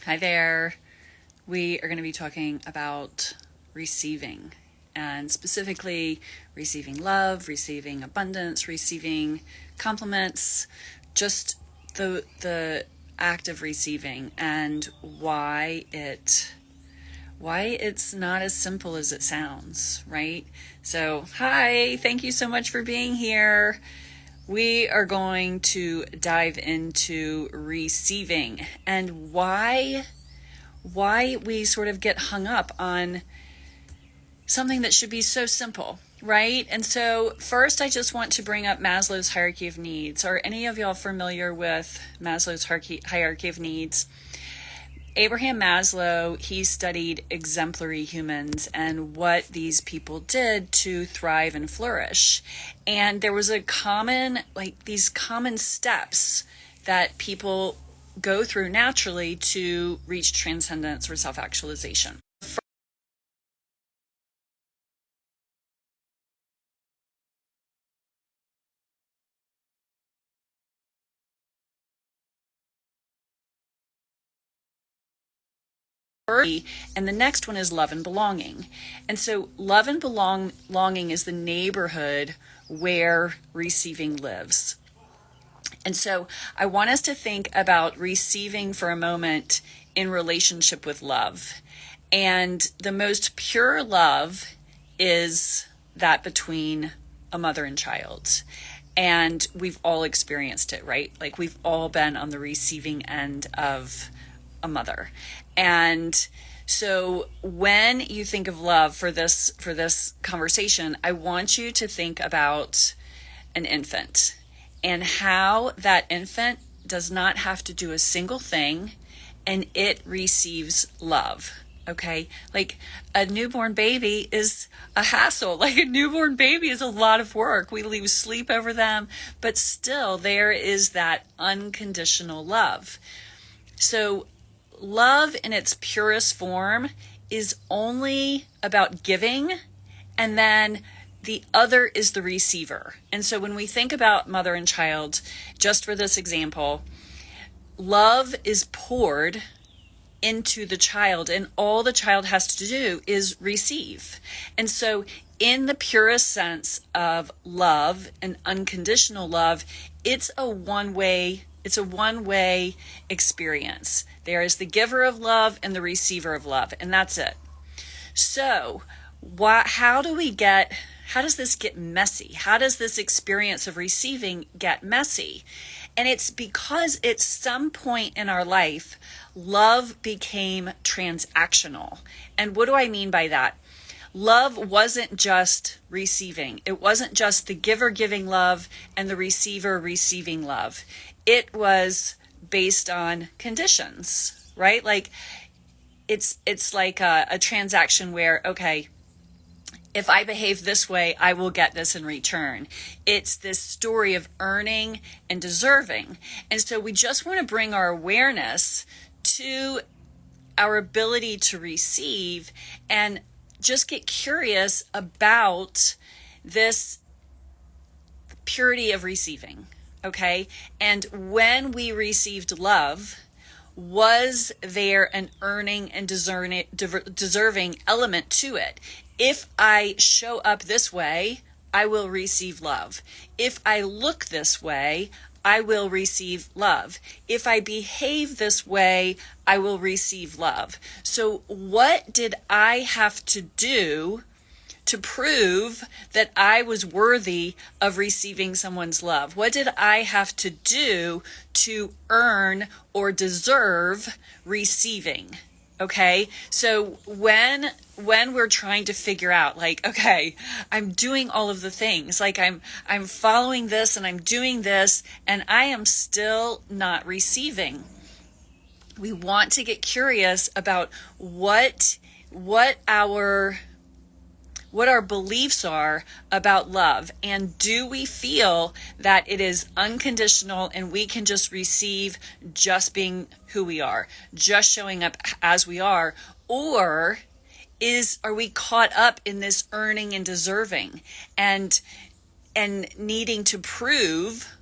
Hi there. We are going to be talking about receiving, and specifically receiving love, receiving abundance, receiving compliments, just the act of receiving, and why it's not as simple as it sounds, right? So, hi, thank you so much for being here. We are going to dive into receiving and why we sort of get hung up on something that should be so simple, right? And so first, I just want to bring up Maslow's hierarchy of needs. Are any of y'all familiar with Maslow's hierarchy of needs? Abraham Maslow, he studied exemplary humans and what these people did to thrive and flourish. And there was these common steps that people go through naturally to reach transcendence or self-actualization. And the next one is love and belonging. And so love and belonging is the neighborhood where receiving lives. And so I want us to think about receiving for a moment in relationship with love. And the most pure love is that between a mother and child. And we've all experienced it, right? Like we've all been on the receiving end of a mother. And so when you think of love for this conversation, I want you to think about an infant and how that infant does not have to do a single thing and it receives love. Okay. Like a newborn baby is a hassle. Like a newborn baby is a lot of work. We lose sleep over them, but still there is that unconditional love. So love in its purest form is only about giving, and then the other is the receiver. And so when we think about mother and child, just for this example, love is poured into the child, and all the child has to do is receive. And so in the purest sense of love and unconditional love, it's a one-way experience. There is the giver of love and the receiver of love, and that's it. So how does this get messy? How does this experience of receiving get messy? And it's because at some point in our life, love became transactional. And what do I mean by that? Love wasn't just receiving. It wasn't just the giver giving love and the receiver receiving love. It was based on conditions, right? Like it's like a transaction where, okay, if I behave this way, I will get this in return. It's this story of earning and deserving. And so we just want to bring our awareness to our ability to receive and just get curious about this purity of receiving, okay? And when we received love, was there an earning and deserving element to it? If I show up this way, I will receive love. If I look this way, I will receive love. If I behave this way, I will receive love. So what did I have to do to prove that I was worthy of receiving someone's love? What did I have to do to earn or deserve receiving? Okay, so when we're trying to figure out, like, okay, I'm doing all of the things, like I'm following this and I'm doing this, and I am still not receiving. We want to get curious about what our beliefs are about love, and do we feel that it is unconditional and we can just receive just being who we are, just showing up as we are, or are we caught up in this earning and deserving and needing to prove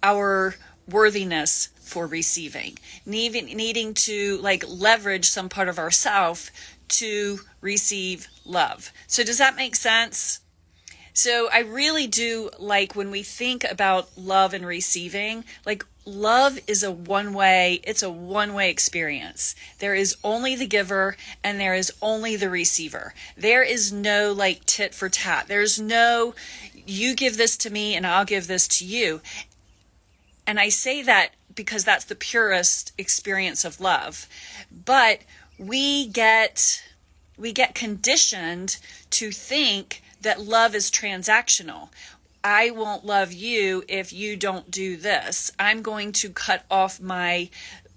our worthiness for receiving, needing to like leverage some part of ourself to receive love. So does that make sense? So I really do like when we think about love and receiving, like love is it's a one-way experience. There is only the giver and there is only the receiver. There is no like tit for tat. There's no, you give this to me and I'll give this to you. And I say that because that's the purest experience of love. But we get conditioned to think that love is transactional. I won't love you if you don't do this. I'm going to cut off my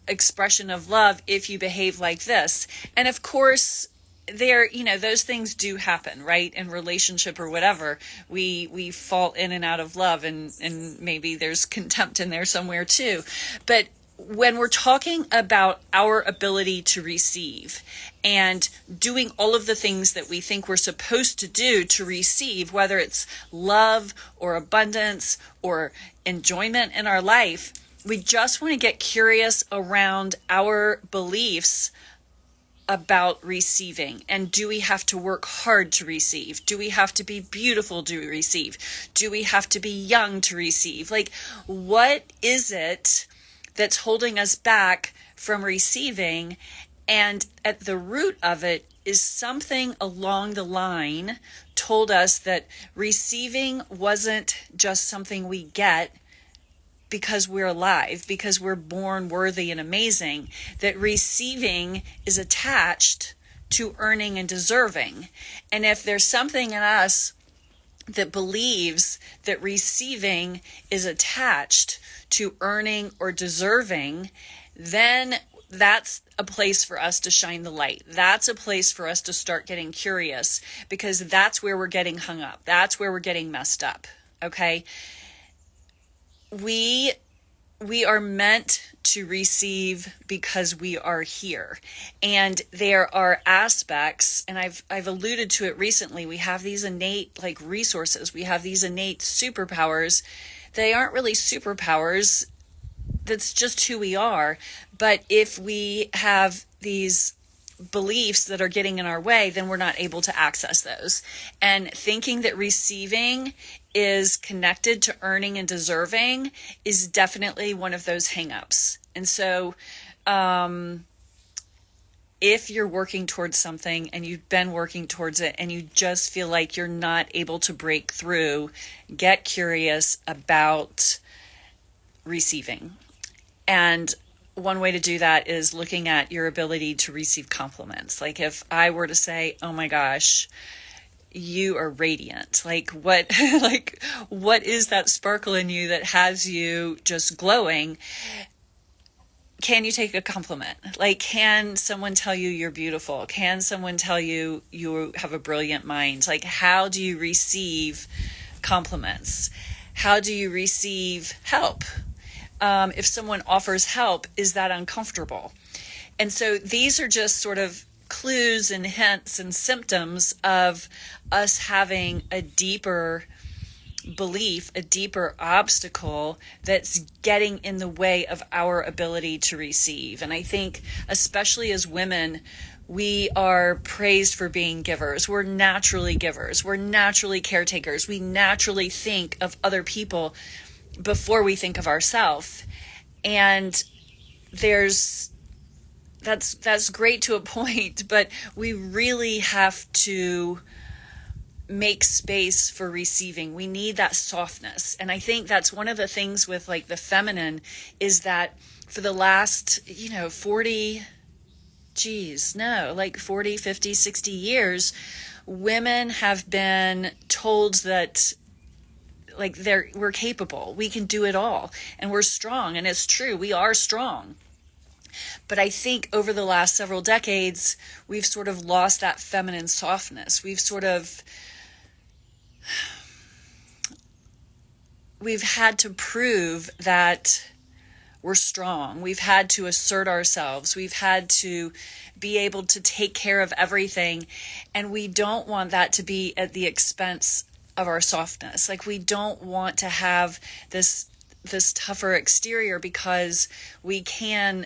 expression of love if you behave like this. And of course, those things do happen, right? In relationship or whatever, we fall in and out of love, and maybe there's contempt in there somewhere too. But when we're talking about our ability to receive and doing all of the things that we think we're supposed to do to receive, whether it's love or abundance or enjoyment in our life, we just want to get curious around our beliefs about receiving. And do we have to work hard to receive? Do we have to be beautiful to receive? Do we have to be young to receive? Like, what is it that's holding us back from receiving? And at the root of it is something along the line told us that receiving wasn't just something we get because we're alive, because we're born worthy and amazing, that receiving is attached to earning and deserving. And if there's something in us that believes that receiving is attached to earning or deserving, then that's a place for us to shine the light. That's a place for us to start getting curious, because that's where we're getting hung up. That's where we're getting messed up. Okay? We are meant to receive because we are here. And there are aspects, and I've alluded to it recently, we have these innate like resources, we have these innate superpowers. They aren't really superpowers. That's just who we are. But if we have these beliefs that are getting in our way, then we're not able to access those. And thinking that receiving is connected to earning and deserving is definitely one of those hangups. And so if you're working towards something and you've been working towards it and you just feel like you're not able to break through, get curious about receiving. And one way to do that is looking at your ability to receive compliments. Like if I were to say, oh my gosh, you are radiant. Like what is that sparkle in you that has you just glowing? Can you take a compliment? Like, can someone tell you you're beautiful? Can someone tell you you have a brilliant mind? Like, how do you receive compliments? How do you receive help? If someone offers help, is that uncomfortable? And so these are just sort of clues and hints and symptoms of us having a deeper belief, a deeper obstacle that's getting in the way of our ability to receive. And I think especially as women, we are praised for being givers. We're naturally givers. We're naturally caretakers. We naturally think of other people before we think of ourselves. And that's great to a point, but we really have to make space for receiving. We need that softness. And I think that's one of the things with like the feminine is that for the last, 40, 50, 60 years, women have been told that like we're capable, we can do it all, and we're strong. And it's true, we are strong. But I think over the last several decades, we've sort of lost that feminine softness. We've had to prove that we're strong. We've had to assert ourselves. We've had to be able to take care of everything. And we don't want that to be at the expense of our softness. Like we don't want to have this this tougher exterior because we can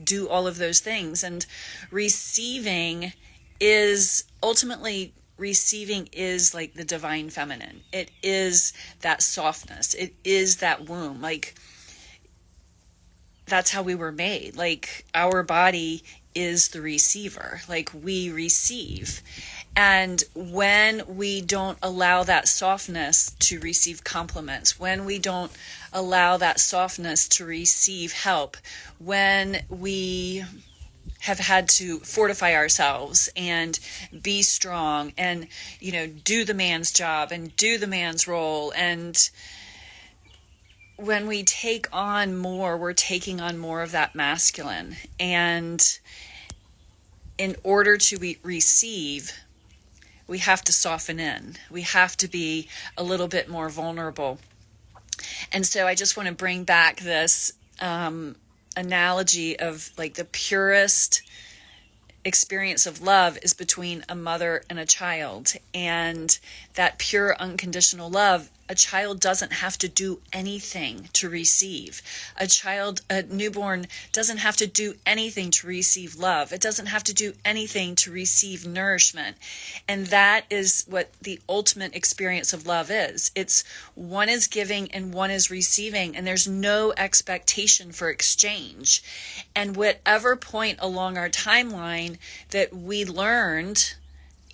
do all of those things. And receiving is ultimately like the divine feminine. It is that softness. It is that womb. Like, that's how we were made. Like, our body is the receiver. Like, we receive. And when we don't allow that softness to receive compliments, when we don't allow that softness to receive help, when we have had to fortify ourselves and be strong and, do the man's job and do the man's role, and when we take on more, we're taking on more of that masculine. And in order to receive, we have to soften in. We have to be a little bit more vulnerable. And so I just want to bring back this analogy of, like, the purest experience of love is between a mother and a child. And that pure unconditional love, a child doesn't have to do anything to receive. A newborn doesn't have to do anything to receive love. It doesn't have to do anything to receive nourishment. And that is what the ultimate experience of love is. It's one is giving and one is receiving, and there's no expectation for exchange. And whatever point along our timeline that we learned,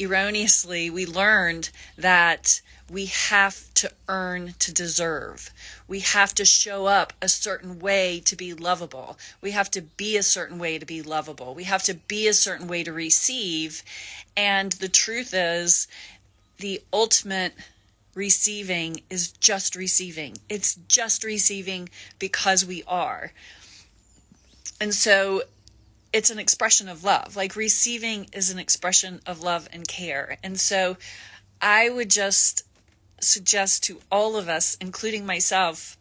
erroneously, we learned that we have to earn to deserve. We have to show up a certain way to be lovable. We have to be a certain way to be lovable. We have to be a certain way to receive. And the truth is, the ultimate receiving is just receiving. It's just receiving because we are. And so it's an expression of love. Like, receiving is an expression of love and care. And so I would just suggest to all of us, including myself,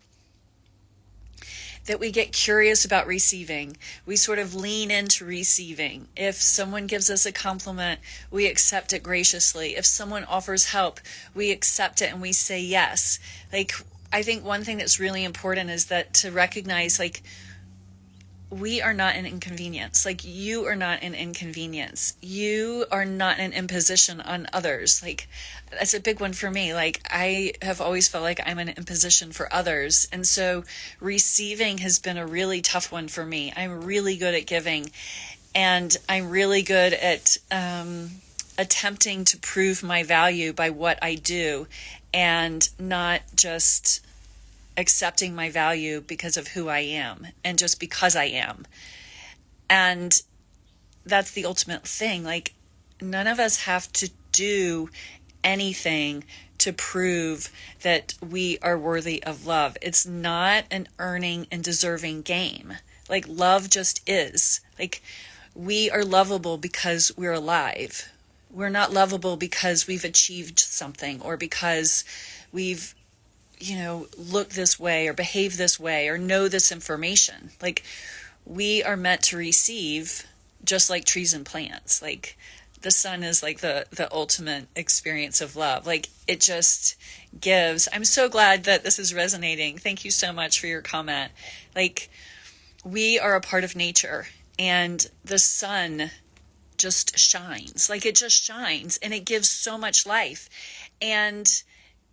that we get curious about receiving. We sort of lean into receiving. If someone gives us a compliment, we accept it graciously. If someone offers help, we accept it and we say yes. Like, I think one thing that's really important is that to recognize, like, we are not an inconvenience. Like, you are not an inconvenience. You are not an imposition on others. Like, that's a big one for me. Like, I have always felt like I'm an imposition for others. And so receiving has been a really tough one for me. I'm really good at giving, and I'm really good at attempting to prove my value by what I do, and not just accepting my value because of who I am and just because I am. And that's the ultimate thing. Like, none of us have to do anything to prove that we are worthy of love. It's not an earning and deserving game. Like, love just is. Like, we are lovable because we're alive. We're not lovable because we've achieved something, or because we've look this way or behave this way or know this information. Like, we are meant to receive, just like trees and plants. Like, the sun is like the ultimate experience of love. Like, it just gives. I'm so glad that this is resonating. Thank you so much for your comment. Like, we are a part of nature, and the sun just shines. Like, it just shines, and it gives so much life. And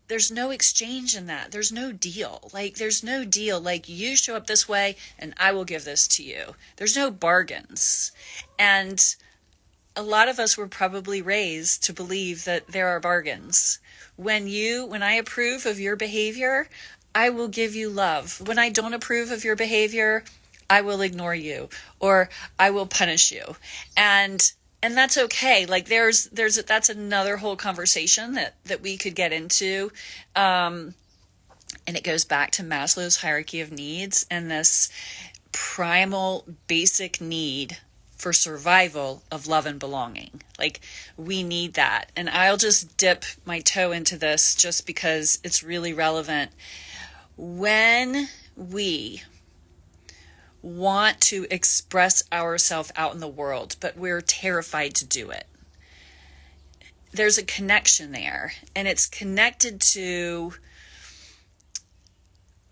there's no exchange in that. There's no deal. Like, there's no deal. Like, you show up this way and I will give this to you. There's no bargains. And a lot of us were probably raised to believe that there are bargains. When I approve of your behavior, I will give you love. When I don't approve of your behavior, I will ignore you, or I will punish you. And that's okay. Like, that's another whole conversation that we could get into. And it goes back to Maslow's hierarchy of needs and this primal basic need for survival of love and belonging. Like, we need that. And I'll just dip my toe into this just because it's really relevant. When we want to express ourselves out in the world, but we're terrified to do it, there's a connection there, and it's connected to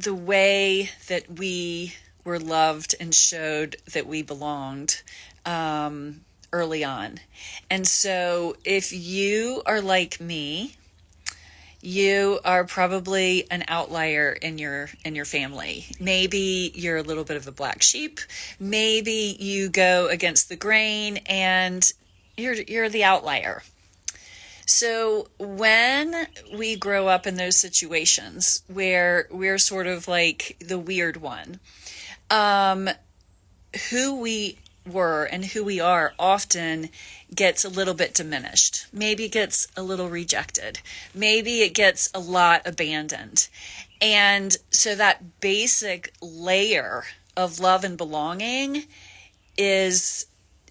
the way that we were loved and showed that we belonged early on. And so if you are like me, you are probably an outlier in your family. Maybe you're a little bit of the black sheep. Maybe you go against the grain and you're the outlier. So when we grow up in those situations where we're sort of like the weird one, who we were and who we are often gets a little bit diminished. Maybe it gets a little rejected. Maybe it gets a lot abandoned. And so that basic layer of love and belonging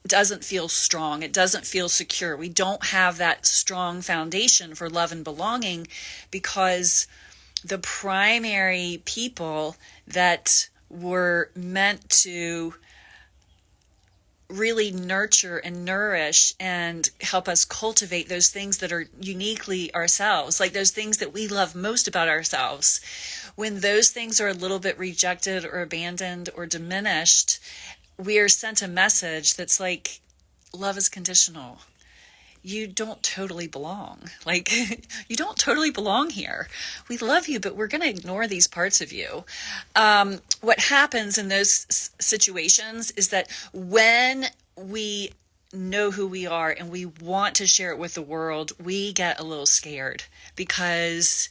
doesn't feel strong. It doesn't feel secure. We don't have that strong foundation for love and belonging because the primary people that were meant to really nurture and nourish and help us cultivate those things that are uniquely ourselves, like those things that we love most about ourselves. When those things are a little bit rejected or abandoned or diminished, we are sent a message that's like, love is conditional. You don't totally belong. Like, you don't totally belong here. We love you, but we're going to ignore these parts of you. What happens in those situations is that when we know who we are and we want to share it with the world, we get a little scared because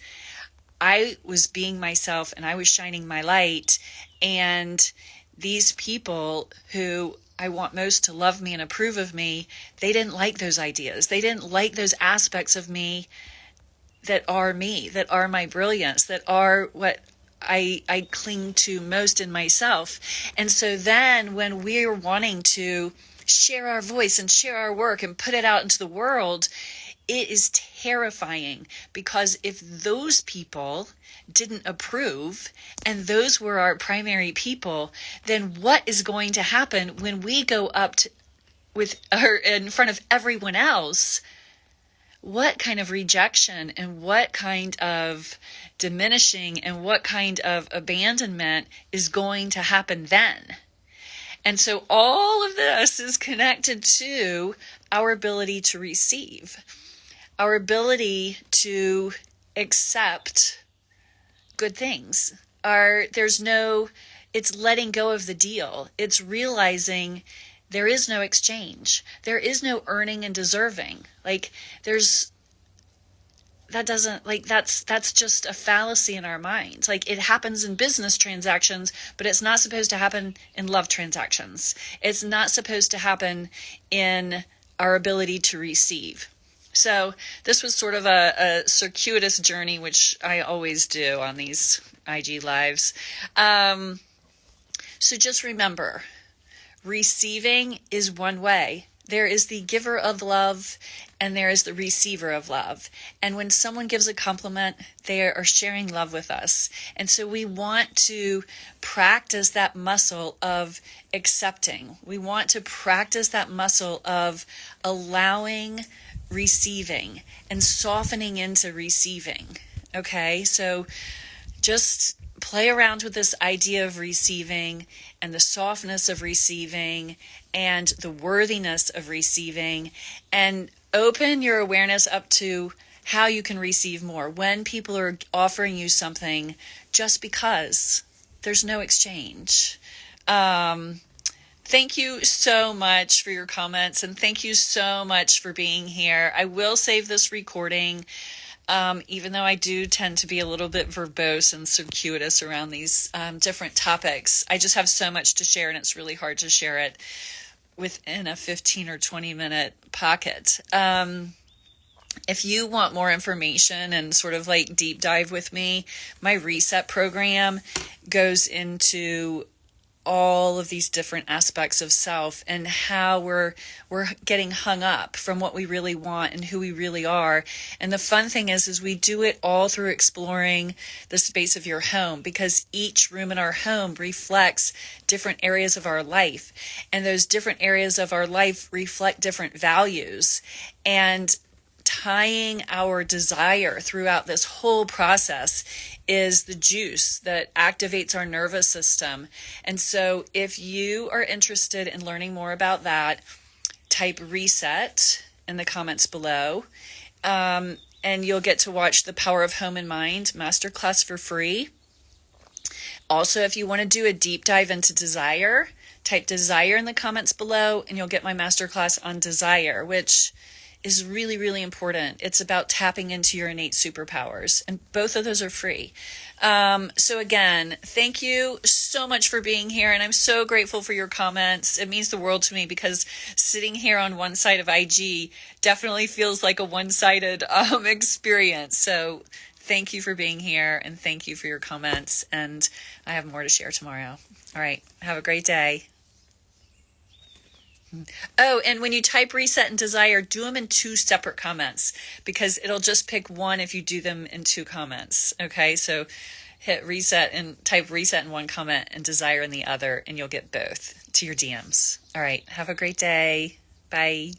I was being myself and I was shining my light, and these people who I want most to love me and approve of me, they didn't like those ideas. They didn't like those aspects of me, that are my brilliance, that are what I cling to most in myself. And so then when we're wanting to share our voice and share our work and put it out into the world, it is terrifying, because if those people didn't approve and those were our primary people, then what is going to happen when we go up in front of everyone else? What kind of rejection and what kind of diminishing and what kind of abandonment is going to happen then? And so all of this is connected to our ability to receive, our ability to accept good things. It's letting go of the deal. It's realizing there is no exchange. There is no earning and deserving. That's just a fallacy in our minds. Like, it happens in business transactions, but it's not supposed to happen in love transactions. It's not supposed to happen in our ability to receive. So this was sort of a circuitous journey, which I always do on these IG lives. So just remember, receiving is one way. There is the giver of love and there is the receiver of love. And when someone gives a compliment, they are sharing love with us. And so we want to practice that muscle of accepting. We want to practice that muscle of allowing receiving and softening into receiving. Okay, so just play around with this idea of receiving and the softness of receiving and the worthiness of receiving, and open your awareness up to how you can receive more when people are offering you something just because there's no exchange. Thank you so much for your comments, and thank you so much for being here. I will save this recording, even though I do tend to be a little bit verbose and circuitous around these different topics. I just have so much to share, and it's really hard to share it within a 15 or 20 minute pocket. If you want more information and sort of like deep dive with me, my reset program goes into all of these different aspects of self and how we're getting hung up from what we really want and who we really are. And the fun thing is we do it all through exploring the space of your home, because each room in our home reflects different areas of our life, and those different areas of our life reflect different values. And tying our desire throughout this whole process is the juice that activates our nervous system. And so if you are interested in learning more about that, type reset in the comments below. And you'll get to watch the Power of Home and Mind masterclass for free. Also, if you want to do a deep dive into desire, type desire in the comments below and you'll get my masterclass on desire, which is really, really important. It's about tapping into your innate superpowers, and both of those are free. So again, thank you so much for being here, and I'm so grateful for your comments. It means the world to me because sitting here on one side of IG definitely feels like a one-sided experience. So thank you for being here, and thank you for your comments, and I have more to share tomorrow. All right, have a great day. Oh, and when you type reset and desire, do them in 2 separate comments because it'll just pick one if you do them in 2 comments. Okay, so hit reset and type reset in one comment and desire in the other, and you'll get both to your DMs. All right, have a great day. Bye.